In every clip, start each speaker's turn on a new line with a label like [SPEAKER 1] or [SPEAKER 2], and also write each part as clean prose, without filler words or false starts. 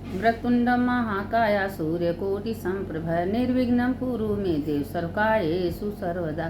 [SPEAKER 1] वक्रतुंड महाकाय सूर्यकोटि संप्रभ निर्विघ्नं कुरु मे देव सर्वकार्येषु सर्वदा।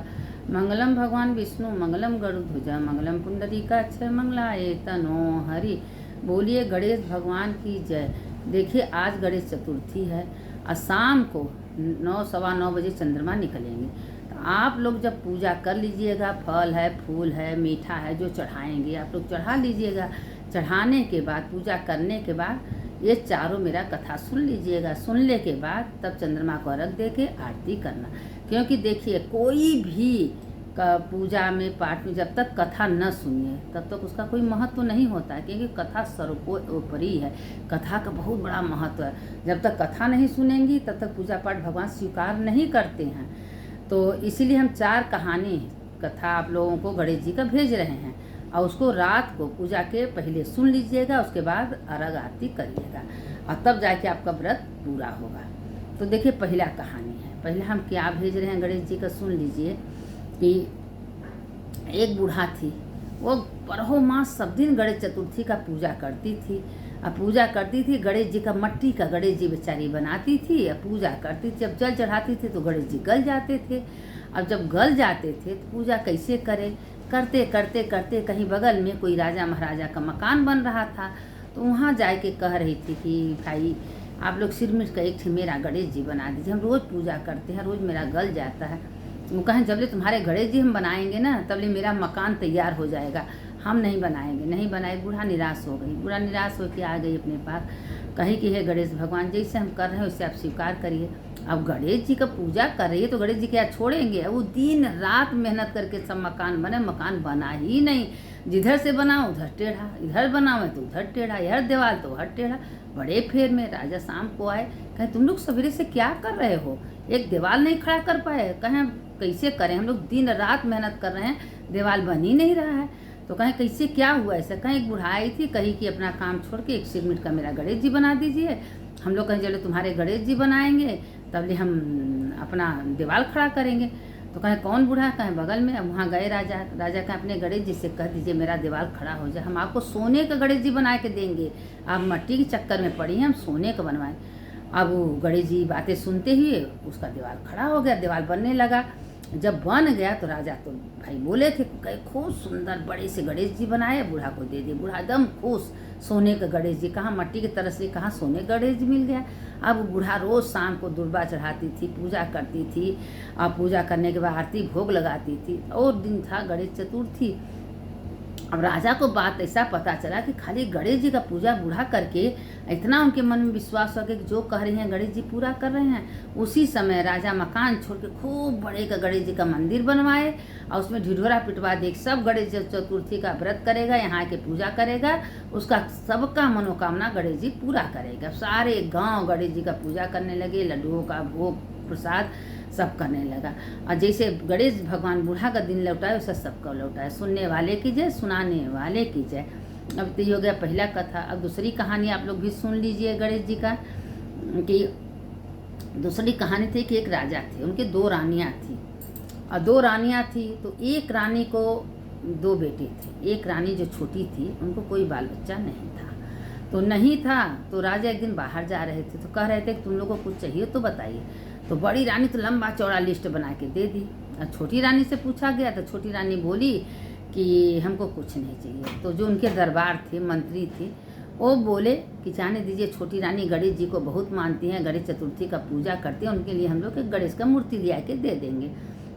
[SPEAKER 1] मंगलम भगवान विष्णु मंगलम गरुध्वज मंगलम पुंडरीकाक्ष मंगलाय तनो हरि। बोलिए गणेश भगवान की जय। देखिए आज गणेश चतुर्थी है और शाम को 9 सवा 9 बजे चंद्रमा निकलेंगे। तो आप लोग जब पूजा कर लीजिएगा, फल है, फूल है, मीठा है, जो चढ़ाएंगे आप लोग चढ़ा लीजिएगा। चढ़ाने के बाद, पूजा करने के बाद ये चारों मेरा कथा सुन लीजिएगा। सुनने के बाद तब चंद्रमा को अर्घ दे के आरती करना। क्योंकि देखिए कोई भी पूजा में, पाठ में जब तक कथा न सुनिए तब तक उसका कोई महत्व नहीं होता है। क्योंकि कथा सर्वोपरि है, कथा का बहुत बड़ा महत्व है। जब तक कथा नहीं सुनेंगी तब तक पूजा पाठ भगवान स्वीकार नहीं करते हैं। तो इसीलिए हम 4 कहानी कथा आप लोगों को गणेश जी का भेज रहे हैं और उसको रात को पूजा के पहले सुन लीजिएगा। उसके बाद अर्घ आरती करिएगा और तब जाके आपका व्रत पूरा होगा। तो देखिए पहला कहानी है। पहले हम क्या भेज रहे हैं गणेश जी का सुन लीजिए। कि एक बूढ़ा थी, वो बरहो मास सब दिन गणेश चतुर्थी का पूजा करती थी। अब पूजा करती थी, गणेश जी का मट्टी का गणेश जी बेचारी बनाती थी और पूजा करती थी। जब जल चढ़ाती थी तो गणेश जी गल जाते थे। अब जब गल जाते थे तो पूजा कैसे करे, करते करते करते कहीं बगल में कोई राजा महाराजा का मकान बन रहा था। तो वहाँ जाके कह रही थी कि भाई आप लोग सिरमिट का एक मेरा गणेश जी बना दीजिए, हम रोज़ पूजा करते हैं, रोज़ मेरा गल जाता है। वो कहें जब ले तुम्हारे गणेश जी हम बनाएंगे ना तब ले मेरा मकान तैयार हो जाएगा, हम नहीं बनाएंगे। नहीं बनाए, बूढ़ा निराश हो गई। बूढ़ा निराश होकर आ गई अपने पास, कही कि हे गणेश भगवान जैसे हम कर रहे हैं उससे आप स्वीकार करिए। अब गणेश जी का पूजा कर रही है तो गणेश जी क्या छोड़ेंगे। वो दिन रात मेहनत करके सब मकान बने, मकान बना ही नहीं। जिधर से बनाओ उधर टेढ़ा, इधर बनाओ तो उधर टेढ़ा, इधर दीवार तो उधर टेढ़ा। बड़े फेर में राजा शाम को आए, कहें तुम लोग सवेरे से क्या कर रहे हो, एक दीवार नहीं खड़ा कर पाए। कहें कैसे करें, हम लोग दिन रात मेहनत कर रहे हैं, दीवार बन ही नहीं रहा है। तो कहें कैसे क्या हुआ ऐसा। कहें एक बुढ़ाई थी, कही कि अपना काम छोड़ के एक सिरमिट का मेरा गणेश जी बना दीजिए। हम लोग कहें चलो तुम्हारे गणेश जी बनाएंगे तब ले हम अपना दीवार खड़ा करेंगे। तो कहें कौन बूढ़ा, कहें बगल में। अब वहाँ गए राजा, राजा कहें अपने गणेश जी से कह दीजिए मेरा दीवार खड़ा हो जाए, हम आपको सोने का गणेश जी बना के देंगे। आप मट्टी के चक्कर में पड़ी हैं, हम सोने का बनवाएं। अब वो गणेश जी बातें सुनते ही उसका दीवार खड़ा हो गया, दीवार बनने लगा। जब बन गया तो राजा तो भाई बोले थे, कहे खूब सुंदर बड़े से गणेश जी बनाए, बूढ़ा को दे दिए। बूढ़ा एकदम खुश, सोने का गणेश जी, कहाँ मट्टी की तरह से कहाँ सोने का गणेश जी मिल गया। अब बूढ़ा रोज़ शाम को दुर्बा चढ़ाती थी, पूजा करती थी और पूजा करने के बाद आरती भोग लगाती थी। और दिन था गणेश चतुर्थी। अब राजा को बात ऐसा पता चला कि खाली गणेश जी का पूजा बूढ़ा करके इतना उनके मन में विश्वास हो गया कि जो कह रहे हैं गणेश जी पूरा कर रहे हैं। उसी समय राजा मकान छोड़ के खूब बड़े का गणेश जी का मंदिर बनवाए और उसमें ढिढोरा पिटवा दे, सब गणेश चतुर्थी का व्रत करेगा, यहाँ के पूजा करेगा, उसका सबका मनोकामना गणेश जी पूरा करेगा। सारे गाँव गणेश जी का पूजा करने लगे, लड्डुओं का भोग प्रसाद सब करने लगा। और जैसे गणेश भगवान बूढ़ा का दिन लौटाए वैसा सबका लौटाए। सुनने वाले की जय, सुनाने वाले की जय। अब तो ये हो गया पहला कथा। अब दूसरी कहानी आप लोग भी सुन लीजिए गणेश जी का। कि दूसरी कहानी थी कि एक राजा थे, उनके 2 रानियाँ थी। और 2 रानियाँ थी तो एक रानी को 2 बेटे थे। एक रानी जो छोटी थी उनको कोई बाल बच्चा नहीं था। तो राजा एक दिन बाहर जा रहे थे तो कह रहे थे कि तुम लोगों को कुछ चाहिए तो बताइए। तो बड़ी रानी तो लंबा चौड़ा लिस्ट बना के दे दी। और छोटी रानी से पूछा गया तो छोटी रानी बोली कि हमको कुछ नहीं चाहिए। तो जो उनके दरबार थे, मंत्री थे, वो बोले कि जाने दीजिए, छोटी रानी गणेश जी को बहुत मानती हैं, गणेश चतुर्थी का पूजा करती हैं, उनके लिए हम लोग एक गणेश का मूर्ति ले आके दे देंगे।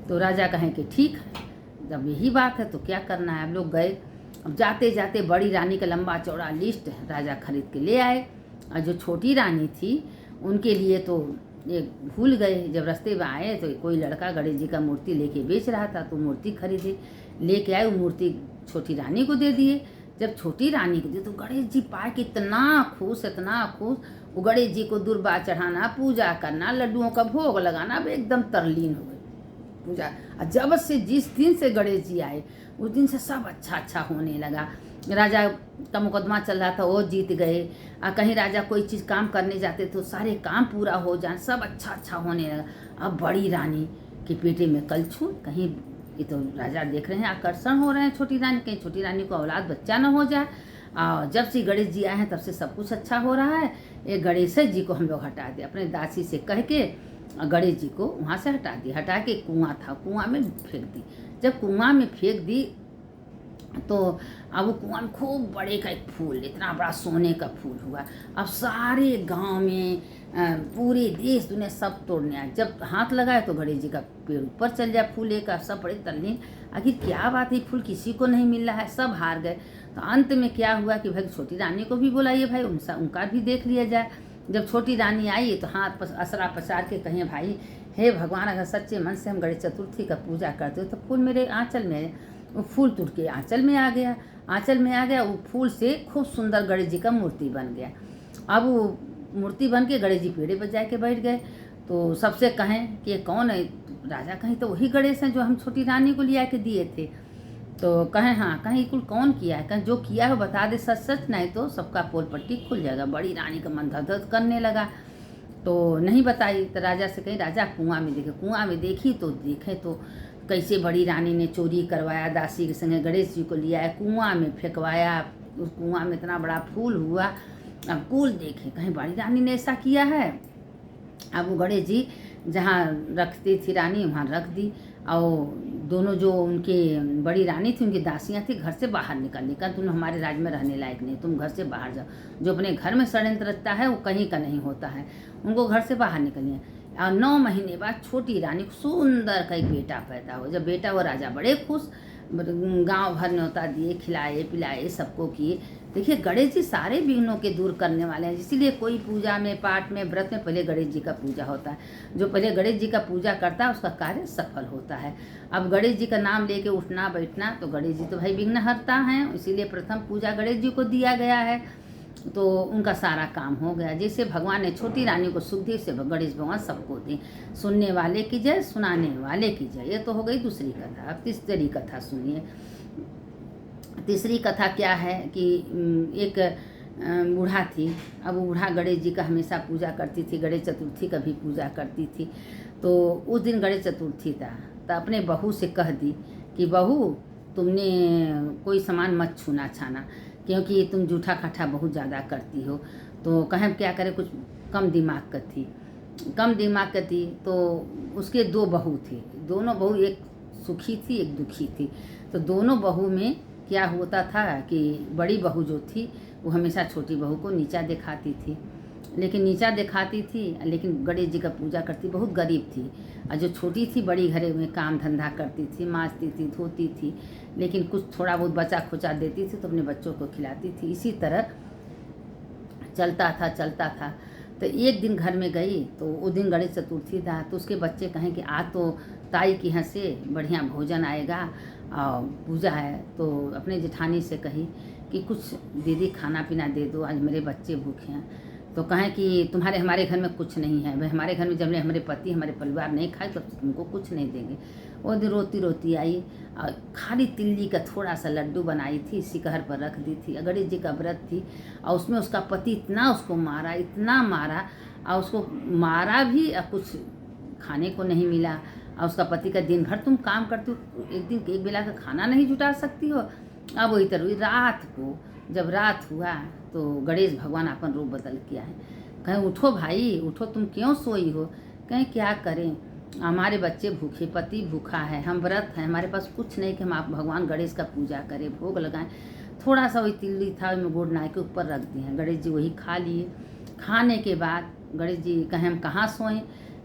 [SPEAKER 1] तो राजा कहें कि ठीक है, जब यही बात है तो क्या करना है। हम लोग गए। अब जाते जाते बड़ी रानी का लंबा चौड़ा लिस्ट राजा खरीद के ले आए। और जो छोटी रानी थी उनके लिए तो ये भूल गए। जब रास्ते में आए तो कोई लड़का गणेश जी का मूर्ति लेके बेच रहा था तो मूर्ति खरीदे, लेके आए। वो मूर्ति छोटी रानी को दे दिए। जब छोटी रानी को दिए तो गणेश जी पाए कि इतना खुश, इतना खुश। वो गणेश जी को दुर्बा चढ़ाना, पूजा करना, लड्डुओं का भोग लगाना, अब एकदम तरलीन हो गई पूजा। और जब से जिस दिन से गणेश जी आए उस दिन से सब अच्छा अच्छा होने लगा। राजा का मुकदमा चल रहा था, वो जीत गए। कहीं राजा कोई चीज़ काम करने जाते तो सारे काम पूरा हो जाए, सब अच्छा अच्छा होने लगा। अब बड़ी रानी के पेटे में कलछुल, कहीं ये तो राजा देख रहे हैं आकर्षण हो रहे हैं छोटी रानी, कहीं छोटी रानी को औलाद बच्चा न हो जाए। जब से गणेश जी आए हैं तब से सब कुछ अच्छा हो रहा है। ये गणेश जी को हम लोग हटा दिए, अपने दासी से कह के गणेश जी को वहाँ से हटा दी। हटा के कुआं था, कुआं में फेंक दी। जब कुआं में फेंक दी तो अब वो कुआं में खूब बड़े का एक फूल, इतना बड़ा सोने का फूल हुआ। अब सारे गांव में पूरे देश दुनिया सब तोड़ने आए। जब हाथ लगाए तो गणेश जी का पेड़ ऊपर चल जाए फूल एक, सब बड़े तल्लीन, आखिर क्या बात है, फूल किसी को नहीं मिल रहा है, सब हार गए। तो अंत में क्या हुआ कि भाई छोटी रानी को भी बुलाइए भाई, उनका भी देख लिया जाए। जब छोटी रानी आई तो हाथ असरा पसार के कहें भाई हे भगवान, अगर सच्चे मन से हम गणेश चतुर्थी का पूजा करते हो तो फूल मेरे आंचल में है। वो फूल टूट के आंचल में आ गया, आंचल में आ गया। वो फूल से खूब सुंदर गणेश जी का मूर्ति बन गया। अब वो मूर्ति बन के गणेश जी पेड़े पर जाके बैठ गए। तो सबसे कहें कि ये कौन है, राजा कहें तो वही गणेश हैं जो हम छोटी रानी को लिया के दिए थे। तो कहें हाँ, कहें कुल कौन किया है, कहें जो किया है बता दे सच सच, नहीं तो सबका पोल पट्टी खुल जाएगा। बड़ी रानी का मन धड़ करने लगा, तो नहीं बताई। तो राजा से कहीं राजा कुआं में देखे, कुआं में देखी तो देखे तो कैसे बड़ी रानी ने चोरी करवाया, दासी के संगे गणेश जी को लिया है, कुआं में फेंकवाया। उस कुआं में इतना बड़ा फूल हुआ। अब कुल देखे कहीं बड़ी रानी ने ऐसा किया है। अब वो गणेश जी जहाँ रखती थी रानी वहाँ रख दी। और दोनों जो उनके बड़ी रानी थी, उनकी दासियाँ थी, घर से बाहर निकल कहा तुम हमारे राज्य में रहने लायक नहीं, तुम घर से बाहर जाओ। जो अपने घर में षड्यंत्र रचता है वो कहीं का नहीं होता है, उनको घर से बाहर निकलिए। और 9 महीने बाद छोटी रानी को सुंदर का एक बेटा पैदा हो। जब बेटा वो राजा बड़े खुश, गांव भर न्योता दिए, खिलाए पिलाए, सबको किए। देखिए गणेश जी सारे विघ्नों के दूर करने वाले हैं। इसीलिए कोई पूजा में, पाठ में, व्रत में पहले गणेश जी का पूजा होता है। जो पहले गणेश जी का पूजा करता है उसका कार्य सफल होता है। अब गणेश जी का नाम लेके उठना बैठना, तो गणेश जी तो भाई विघ्न हरता हैं, इसीलिए प्रथम पूजा गणेश जी को दिया गया है। तो उनका सारा काम हो गया। जैसे भगवान ने छोटी रानी को सुख दी, से गणेश भगवान सबको दी। सुनने वाले की जय, सुनाने वाले की जय। ये तो हो गई दूसरी कथा। अब तीसरी कथा सुनिए। तीसरी कथा क्या है कि एक बूढ़ा थी। अब वो बूढ़ा गणेश जी का हमेशा पूजा करती थी, गणेश चतुर्थी का भी पूजा करती थी। तो उस दिन गणेश चतुर्थी था, तो अपने बहू से कह दी कि बहू तुमने कोई सामान मत छूना छाना, क्योंकि तुम जूठा खाठा बहुत ज़्यादा करती हो। तो कहें क्या करें, कुछ कम दिमाग का थी, कम दिमाग का थी। तो उसके 2 बहू थी, दोनों बहू एक सुखी थी एक दुखी थी। तो दोनों बहू में क्या होता था कि बड़ी बहू जो थी वो हमेशा छोटी बहू को नीचा दिखाती थी, लेकिन गणेश जी का पूजा करती, बहुत गरीब थी। और जो छोटी थी बड़ी घरे में काम धंधा करती थी, माँजती थी, धोती थी, लेकिन कुछ थोड़ा बहुत बचा खुचा देती थी तो अपने बच्चों को खिलाती थी। इसी तरह चलता था। तो एक दिन घर में गई तो उस दिन गणेश चतुर्थी था। तो उसके बच्चे कहें कि आज तो ताई के यहाँ से बढ़िया भोजन आएगा और पूजा है। तो अपने जेठानी से कही कि कुछ दीदी खाना पीना दे दो, आज मेरे बच्चे भूखे हैं। तो कहें कि हमारे घर में कुछ नहीं है, हमारे घर में जब हमारे पति हमारे परिवार नहीं खाए तो तुमको कुछ नहीं देंगे। वो दिन रोती और खाली तिल्ली का थोड़ा सा लड्डू बनाई थी, शिखर पर रख दी थी। गणेश जी का व्रत थी और उसमें उसका पति इतना उसको मारा, इतना मारा, और उसको मारा भी और कुछ खाने को नहीं मिला। और उसका पति का दिन भर तुम काम करती हो, एक दिन एक बेला का खाना नहीं जुटा सकती हो। अब वही तरह रात को जब रात हुआ तो गणेश भगवान अपन रूप बदल किया है। कहें उठो भाई उठो, तुम क्यों सोई हो। कहें क्या करें, हमारे बच्चे भूखे, पति भूखा है, हम व्रत हैं, हमारे पास कुछ नहीं कि हम आप भगवान गणेश का पूजा करें, भोग लगाएं। थोड़ा सा वही तिल्ली था, उसमें गुड़ नाय के ऊपर रख दिए हैं। गणेश जी वही खा लिए। खाने के बाद गणेश जी कहें हम कहाँ सोएं।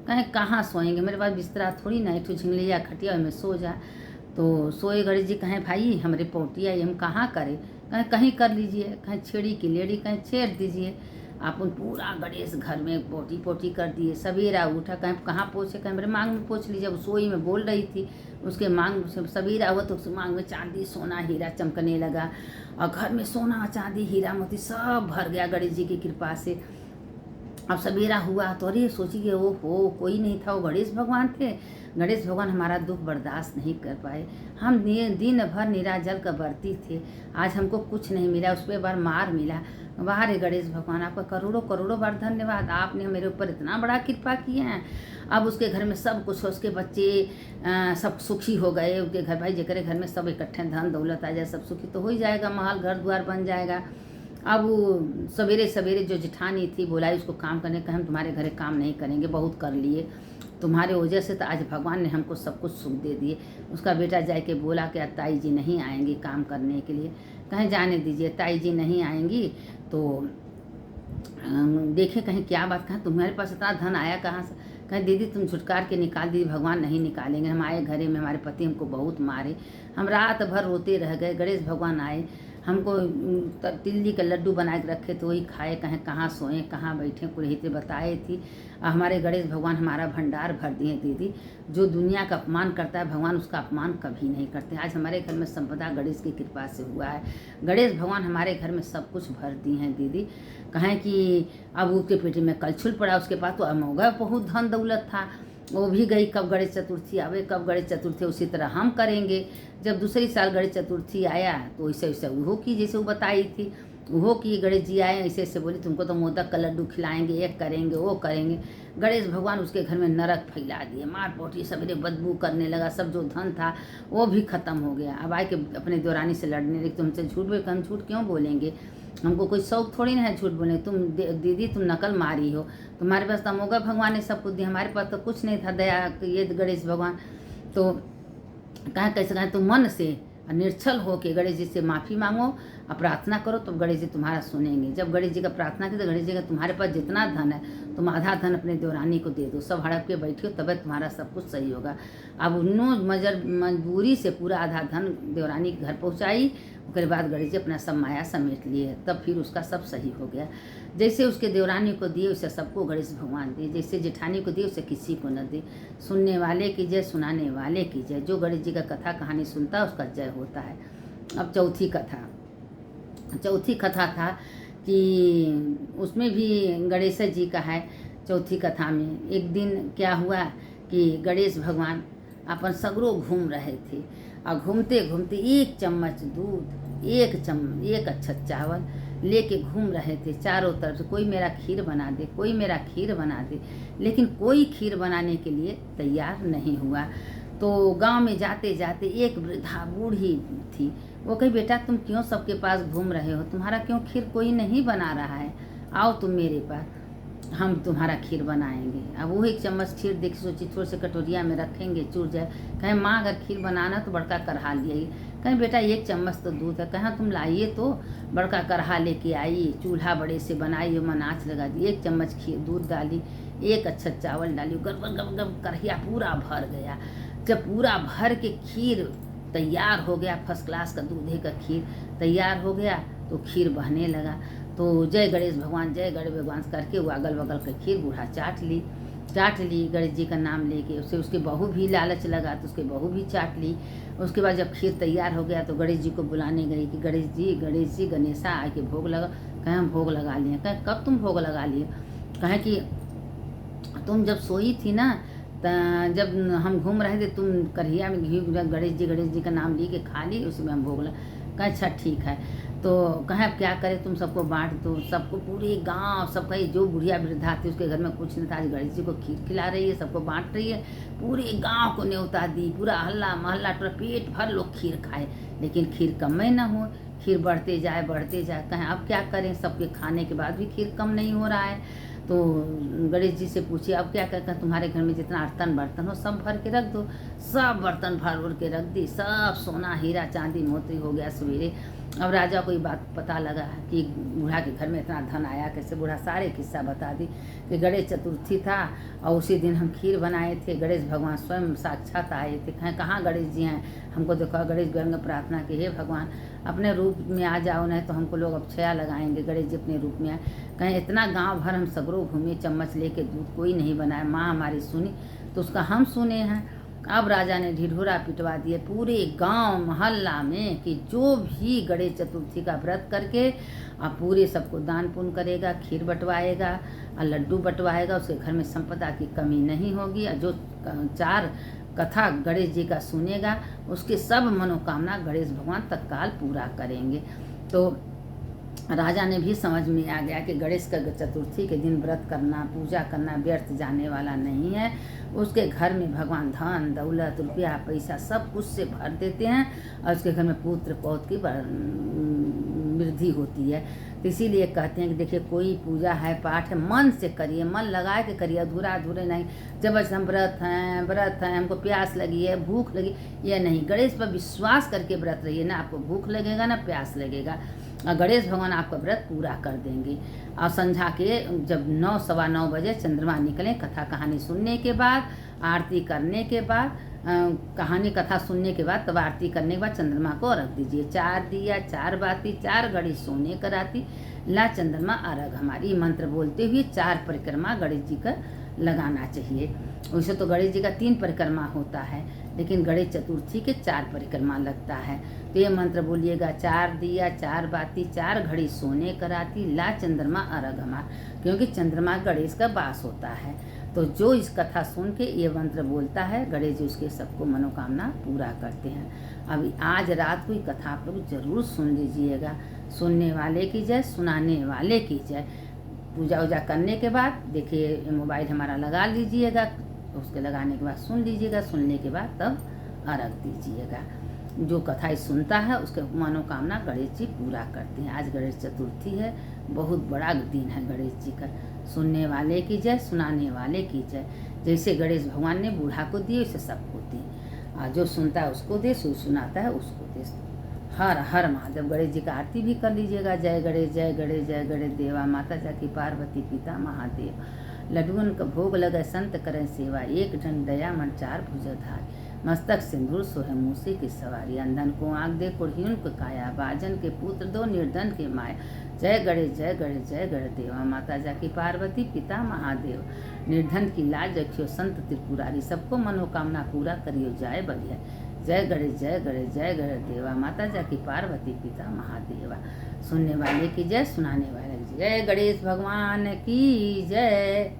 [SPEAKER 1] कहें कहाँ सोएंगे, मेरे पास बिस्तरा थोड़ी ना, एक झिंगलिया खटिया में सो जा। तो सोए गणेश जी। कहें भाई हमारे पोटिया ये हम कहाँ करें। कहें कहीं कर लीजिए, कहें छेड़ी की लेड़ी, कहें छेड़ दीजिए। आप उन पूरा गणेश घर में पोटी कर दिए। सवेरा उठा, कहें कहाँ पोछे, कहें मेरे मांग में पोछ लीजिए। अब सोई में बोल रही थी, उसके मांग से सवेरा हुआ तो उस मांग में चांदी सोना हीरा चमकने लगा और घर में सोना चांदी हीरा मोती सब भर गया गणेश जी की कृपा से। अब सवेरा हुआ तो अरे सोची कि वो हो कोई नहीं था, वो गणेश भगवान थे। गणेश भगवान हमारा दुख बर्दाश्त नहीं कर पाए। हम दिन भर निराजल का बरती थे, आज हमको कुछ नहीं मिला, उस पर बार मार मिला। वाह रे गणेश भगवान, आपका करोड़ों करोड़ों बार धन्यवाद, आपने मेरे ऊपर इतना बड़ा कृपा किया है। अब उसके घर में सब कुछ हो, उसके बच्चे सब सुखी हो गए। उसके घर भाई जेकरे घर में सब इकट्ठे धन दौलत आ जाए, सब सुखी तो हो ही जाएगा, महल घर द्वार बन जाएगा। अब वो सवेरे सवेरे जो जिठानी थी बुलाई उसको काम करने का, हम तुम्हारे घरे काम नहीं करेंगे, बहुत कर लिए तुम्हारे वजह से, तो आज भगवान ने हमको सब कुछ सुख दे दिए। उसका बेटा जाए के बोला कि ताई जी नहीं आएंगी काम करने के लिए। कहीं जाने दीजिए, ताई जी नहीं आएंगी तो देखें कहीं क्या बात, कहाँ तुम्हारे पास इतना धन आया कहाँ से। कहीं दीदी तुम छुटकार के निकाल दीदी, भगवान नहीं निकालेंगे। हम आए घरे में, हमारे पति हमको बहुत मारे, हम रात भर रोते रह गए। गणेश भगवान आए, हमको तिल्ली का लड्डू बना के रखे तो वही खाए, कहें कहाँ सोएं कहाँ बैठें, पुरोहित बताए थी। हमारे गणेश भगवान हमारा भंडार भर दिए दीदी। जो दुनिया का अपमान करता है भगवान उसका अपमान कभी नहीं करते। आज हमारे घर में संपदा गणेश की कृपा से हुआ है। गणेश भगवान हमारे घर में सब कुछ भर दिए हैं दीदी। कहें कि अब उसके पेट में कलछुल पड़ा, उसके पास तो अमोघा बहुत धन दौलत था, वो भी गई। कब गणेश चतुर्थी आवे, कब गणेश चतुर्थी, उसी तरह हम करेंगे। जब दूसरी साल गणेश चतुर्थी आया तो वैसे वैसे वो की, जैसे वो बताई थी वो की। गणेश जी आए ऐसे ऐसे बोली तुमको तो मोदक का लड्डू खिलाएंगे, एक करेंगे वो करेंगे। गणेश भगवान उसके घर में नरक फैला दिए, मार पोटी, सवेरे बदबू करने लगा, सब जो धन था वो भी खत्म हो गया। अब आए के अपने देवरानी से लड़ने लगे, तुमसे झूठ बोल, हम झूठ क्यों बोलेंगे, हमको कोई शौक थोड़ी ना है झूठ बोले। तुम दीदी तुम नकल मारी हो, तुम्हारे पास तो अमोघा भगवान ने सब कुछ दिया, हमारे पास तो कुछ नहीं था दया ये गणेश भगवान। तो कहा कैसे कहें, तुम मन से निर्छल हो के गणेश जी से माफ़ी मांगो और प्रार्थना करो तो गणेश जी तुम्हारा सुनेंगे। जब गणेश जी का प्रार्थना की तो गणेश जी का तुम्हारे पास जितना धन है तुम आधा धन अपने देवरानी को दे दो, सब हड़प के बैठियो तब तुम्हारा सब कुछ सही होगा। अब उन्होंने मजबूरी से पूरा आधा धन देवरानी के घर पहुँचाई। उसके बाद गणेश जी अपना सब माया समेट लिए, तब फिर उसका सब सही हो गया। जैसे उसके देवरानी को दिए उसे सबको गणेश भगवान दिए, जैसे जेठानी को दिए उसे किसी को न दे। सुनने वाले की जय, सुनाने वाले की जय। जो गणेश जी का कथा कहानी सुनता है उसका जय होता है। अब चौथी कथा था कि उसमें भी गणेश जी का है। चौथी कथा में एक दिन क्या हुआ कि गणेश भगवान अपन सगरो घूम रहे थे और घूमते घूमते एक चम्मच दूध, एक अच्छा चावल लेके घूम रहे थे चारों तरफ से। कोई मेरा खीर बना दे, कोई मेरा खीर बना दे, लेकिन कोई खीर बनाने के लिए तैयार नहीं हुआ। तो गांव में जाते जाते एक वृद्धा बूढ़ी थी, वो कही बेटा तुम क्यों सबके पास घूम रहे हो, तुम्हारा क्यों खीर कोई नहीं बना रहा है, आओ तुम मेरे पास, हम तुम्हारा खीर बनाएंगे। अब वो एक चम्मच खीर देखी, सोची थोड़ी से कटोरिया में रखेंगे चूर जाए। कहें माँ अगर खीर बनाना तो बड़का कढ़ा लिए। कहें बेटा एक चम्मच तो दूध है। कहें तुम लाइए तो बड़का कढ़ा लेके आई, चूल्हा बड़े से बनाई, मन आँच लगा दी, एक चम्मच खीर दूध डाली, एक अच्छा चावल डाली, गब गब गब कढ़िया पूरा भर गया। जब पूरा भर के खीर तैयार हो गया, फर्स्ट क्लास का दूधे का खीर तैयार हो गया, तो खीर बहने लगा। तो जय गणेश भगवान, जय गणेश भगवान करके वो अगल बगल का खीर बूढ़ा चाट ली गणेश जी का नाम लेके। उसे उसके बहू भी लालच लगा तो उसके बहू भी चाट ली। उसके बाद जब खीर तैयार हो गया तो गणेश जी को बुलाने गई कि गणेश जी गणेशा आके भोग लगा। कहें हम भोग लगा लिए। कहें कब तुम भोग लगा लिए। कहें कि तुम जब सोई थी ना, जब हम घूम रहे थे तुम कढ़िया में घी गणेश जी का नाम ली के खा ली, उसमें हम भोग लगा। कहें अच्छा ठीक है। तो कहें अब क्या करें, तुम सबको बांट दो। सबको पूरे गांव सबका, जो बुढ़िया वृद्धा थी उसके घर में कुछ नहीं था, आज गणेश जी को खीर खिला रही है, सबको बांट रही है, पूरे गांव को न्योता दी, पूरा हल्ला महल्ला टोला पेट भर लोग खीर खाए, लेकिन खीर कम ही ना हो, खीर बढ़ते जाए। कहें अब क्या करें, सबके खाने के बाद भी खीर कम नहीं हो रहा है। तो गणेश जी से पूछिए अब क्या कहते हैं, तुम्हारे घर में जितना बर्तन हो सब भर के रख दो। सब बर्तन भर के रख दी, सब सोना हीरा चांदी मोती हो गया सवेरे। अब राजा को ये बात पता लगा कि बूढ़ा के घर में इतना धन आया कैसे। बूढ़ा सारे किस्सा बता दी कि गणेश चतुर्थी था और उसी दिन हम खीर बनाए थे, गणेश भगवान स्वयं साक्षात आए थे। कहें कहाँ गणेश जी हैं, हमको देखो। गणेश जी ने प्रार्थना की, हे भगवान अपने रूप में आ जाओ, नहीं तो हमको लोग अब छया लगाएंगे। गणेश जी अपने रूप में आए। कहें इतना गांव भर हम सगरों घूमे, चम्मच लेके दूध कोई नहीं बनाया, माँ हमारी सुनी तो उसका हम सुने हैं। अब राजा ने ढिढोरा पिटवा दिए पूरे गांव मोहल्ला में कि जो भी गणेश चतुर्थी का व्रत करके अब पूरे सबको दान पुण्य करेगा, खीर बंटवाएगा और लड्डू बंटवाएगा, उसके घर में संपदा की कमी नहीं होगी। और जो 4 कथा गणेश जी का सुनेगा उसके सब मनोकामना गणेश भगवान तत्काल पूरा करेंगे। तो राजा ने भी समझ में आ गया कि गणेश का चतुर्थी के दिन व्रत करना, पूजा करना व्यर्थ जाने वाला नहीं है। उसके घर में भगवान धन दौलत रुपया पैसा सब कुछ से भर देते हैं और उसके घर में पुत्र पौत्र की वृद्धि होती है। तो इसीलिए कहते हैं कि देखिए कोई पूजा है पाठ है मन से करिए, मन लगा के करिए, अधूरे नहीं। जब हम व्रत हैं हमको प्यास लगी है भूख लगी, ये नहीं। गणेश पर विश्वास करके व्रत रहिए, ना आपको भूख लगेगा ना प्यास लगेगा। और गणेश भगवान आपका व्रत पूरा कर देंगे। और संध्या के जब 9 सवा 9 बजे चंद्रमा निकले, कथा कहानी सुनने के बाद, आरती करने के बाद, कहानी कथा सुनने के बाद, तब आरती करने के बाद चंद्रमा को अर्घ दीजिए। 4 दिया 4 बाती 4 घड़ी सोने कराती, ला चंद्रमा अर्घ हमारी मंत्र बोलते हुए 4 परिक्रमा गणेश जी का लगाना चाहिए। वैसे तो गणेश जी का 3 परिक्रमा होता है, लेकिन गणेश चतुर्थी के 4 परिक्रमा लगता है। तो ये मंत्र बोलिएगा, 4 दिया 4 बाती 4 घड़ी सोने कराती, ला चंद्रमा अर्घ हमार, क्योंकि चंद्रमा गणेश का वास होता है। तो जो इस कथा सुन के ये मंत्र बोलता है, गणेश जी उसके सबको मनोकामना पूरा करते हैं। अभी आज रात को ये कथा आप लोग जरूर सुन लीजिएगा। सुनने वाले की जय, सुनाने वाले की जय। पूजा वूजा करने के बाद देखिए मोबाइल हमारा लगा लीजिएगा, उसके लगाने के बाद सुन लीजिएगा, सुनने के बाद तब अर्घ दीजिएगा। जो कथा सुनता है उसके मनोकामना गणेश जी पूरा करते हैं। आज गणेश चतुर्थी है, बहुत बड़ा दिन है गणेश जी का। सुनने वाले की जय, सुनाने वाले की जय। जैसे गणेश भगवान ने बूढ़ा को दिए वैसे सबको दिए, और जो सुनता है उसको दे, सुनाता है उसको दे। हर हर महादेव। गणेश जी का आरती भी कर लीजिएगा। जय गणेश जय गणेश जय गणेश देवा, माता जाकी पार्वती पिता महादेव। लड्डुअन का भोग लगे संत करें सेवा, एक ढंग दया मन 4 भुजधार। मस्तक सिंदूर सोहे मूसी की सवारी, अंधन को आँख दे कुड़ियुन को काया, बाजन के पुत्र दो निर्धन के माया। जय गणेश जय गणेश जय गणेश देवा, माता जाकी पार्वती पिता महादेव। निर्धन की लाज रखियो संत त्रिपुरारी, सबको मनोकामना पूरा करियो जाय बढ़िया। जय गणेश जय गणेश जय गणेश देवा, माता जाकी पार्वती पिता महादेवा। सुनने वाले की जय, सुनाने वाले की जय। गणेश भगवान की जय।